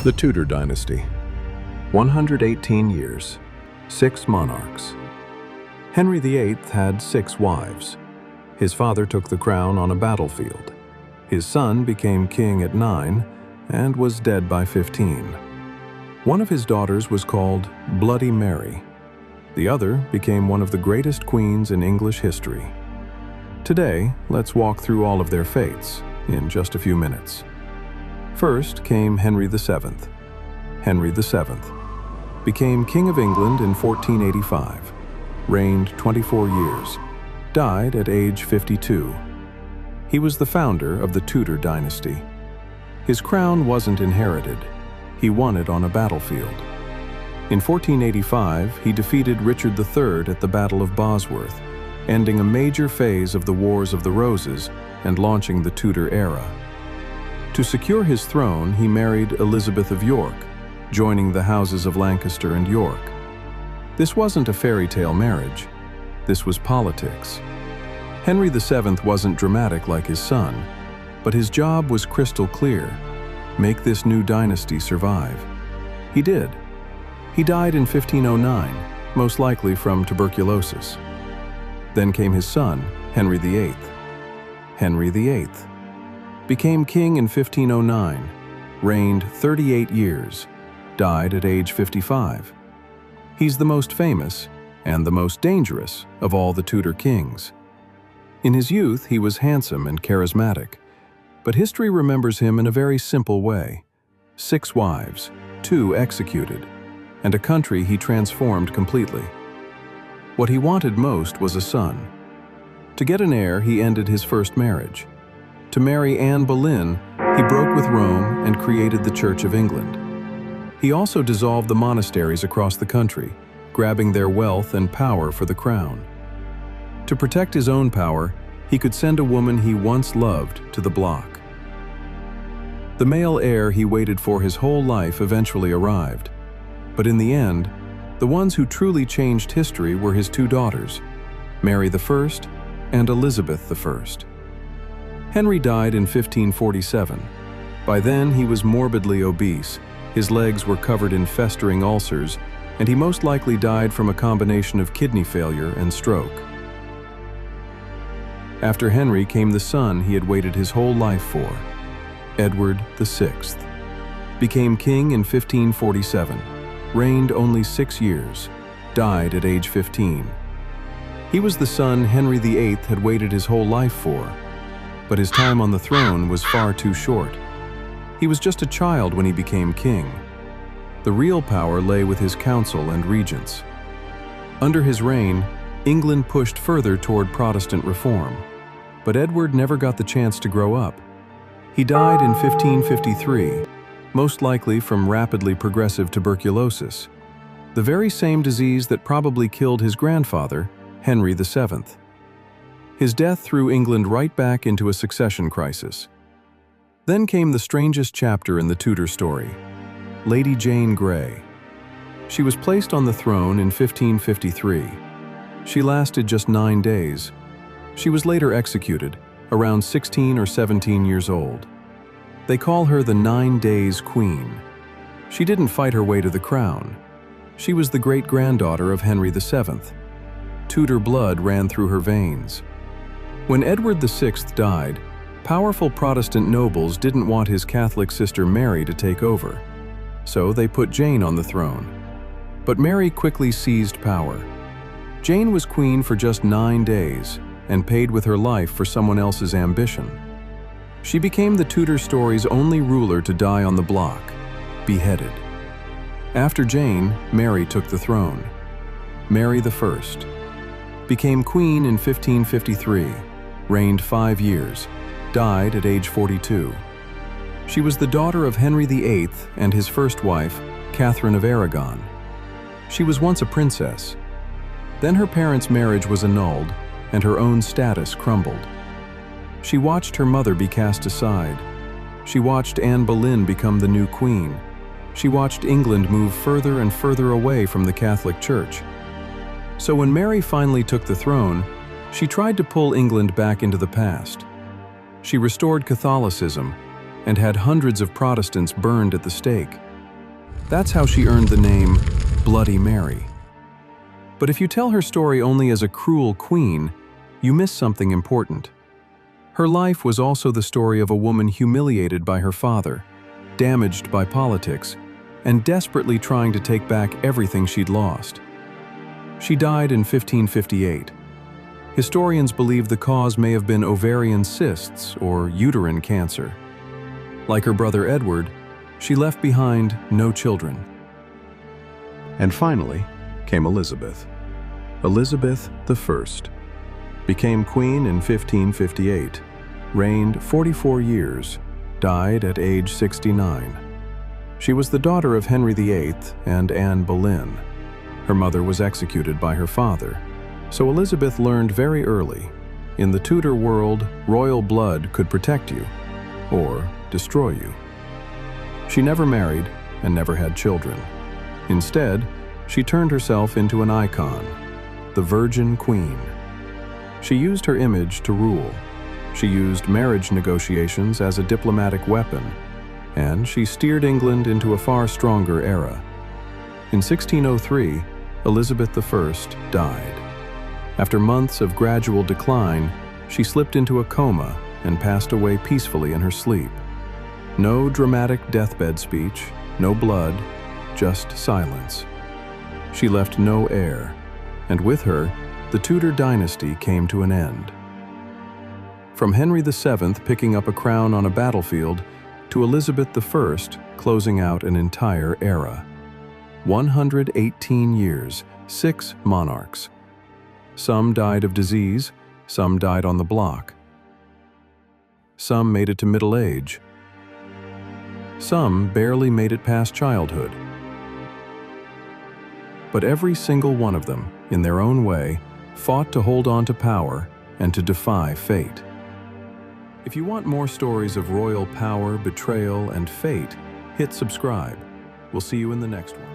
The Tudor dynasty. 118 years, 6 monarchs. Henry VIII had 6 wives. His father took the crown on a battlefield. His son became king at 9 and was dead by 15. One of his daughters was called Bloody Mary. The other became one of the greatest queens in English history. Today, let's walk through all of their fates in just a few minutes. First came Henry VII. Henry VII became King of England in 1485, reigned 24 years, died at age 52. He was the founder of the Tudor dynasty. His crown wasn't inherited. He won it on a battlefield. In 1485, he defeated Richard III at the Battle of Bosworth, ending a major phase of the Wars of the Roses and launching the Tudor era. To secure his throne, he married Elizabeth of York, joining the houses of Lancaster and York. This wasn't a fairy tale marriage. This was politics. Henry VII wasn't dramatic like his son, but his job was crystal clear: make this new dynasty survive. He did. He died in 1509, most likely from tuberculosis. Then came his son, Henry VIII. Henry VIII became king in 1509, reigned 38 years, died at age 55. He's the most famous and the most dangerous of all the Tudor kings. In his youth, he was handsome and charismatic, but history remembers him in a very simple way: 6 wives, 2 executed, and a country he transformed completely. What he wanted most was a son. To get an heir, he ended his first marriage. To marry Anne Boleyn, he broke with Rome and created the Church of England. He also dissolved the monasteries across the country, grabbing their wealth and power for the crown. To protect his own power, he could send a woman he once loved to the block. The male heir he waited for his whole life eventually arrived. But in the end, the ones who truly changed history were his 2 daughters, Mary I and Elizabeth I. Henry died in 1547. By then, he was morbidly obese, his legs were covered in festering ulcers, and he most likely died from a combination of kidney failure and stroke. After Henry came the son he had waited his whole life for, Edward VI. Became king in 1547, reigned only 6 years, died at age 15. He was the son Henry VIII had waited his whole life for, but his time on the throne was far too short. He was just a child when he became king. The real power lay with his council and regents. Under his reign, England pushed further toward Protestant reform, but Edward never got the chance to grow up. He died in 1553, most likely from rapidly progressive tuberculosis, the very same disease that probably killed his grandfather, Henry VII. His death threw England right back into a succession crisis. Then came the strangest chapter in the Tudor story: Lady Jane Grey. She was placed on the throne in 1553. She lasted just 9 days. She was later executed, around 16 or 17 years old. They call her the 9 Days Queen. She didn't fight her way to the crown. She was the great-granddaughter of Henry VII. Tudor blood ran through her veins. When Edward VI died, powerful Protestant nobles didn't want his Catholic sister Mary to take over, so they put Jane on the throne. But Mary quickly seized power. Jane was queen for just 9 days and paid with her life for someone else's ambition. She became the Tudor story's only ruler to die on the block, beheaded. After Jane, Mary took the throne. Mary I became queen in 1553, reigned 5 years, died at age 42. She was the daughter of Henry VIII and his first wife, Catherine of Aragon. She was once a princess. Then her parents' marriage was annulled, and her own status crumbled. She watched her mother be cast aside. She watched Anne Boleyn become the new queen. She watched England move further and further away from the Catholic Church. So when Mary finally took the throne, she tried to pull England back into the past. She restored Catholicism and had hundreds of Protestants burned at the stake, That's how she earned the name Bloody Mary. But if you tell her story only as a cruel queen, you miss something important. Her life was also the story of a woman humiliated by her father, damaged by politics, and desperately trying to take back everything she'd lost. She died in 1558. Historians believe the cause may have been ovarian cysts or uterine cancer. Like her brother Edward, she left behind no children. And finally came Elizabeth. Elizabeth I became queen in 1558, reigned 44 years, died at age 69. She was the daughter of Henry VIII and Anne Boleyn. Her mother was executed by her father, so Elizabeth learned very early, in the Tudor world, royal blood could protect you or destroy you. She never married and never had children. Instead, she turned herself into an icon, the Virgin Queen. She used her image to rule. She used marriage negotiations as a diplomatic weapon, and she steered England into a far stronger era. In 1603, Elizabeth I died. After months of gradual decline, she slipped into a coma and passed away peacefully in her sleep. No dramatic deathbed speech, no blood, just silence. She left no heir, and with her, the Tudor dynasty came to an end. From Henry VII picking up a crown on a battlefield to Elizabeth I closing out an entire era. 118 years, 6 monarchs. Some died of disease, some died on the block. Some made it to middle age. Some barely made it past childhood. But every single one of them, in their own way, fought to hold on to power and to defy fate. If you want more stories of royal power, betrayal, and fate, hit subscribe. We'll see you in the next one.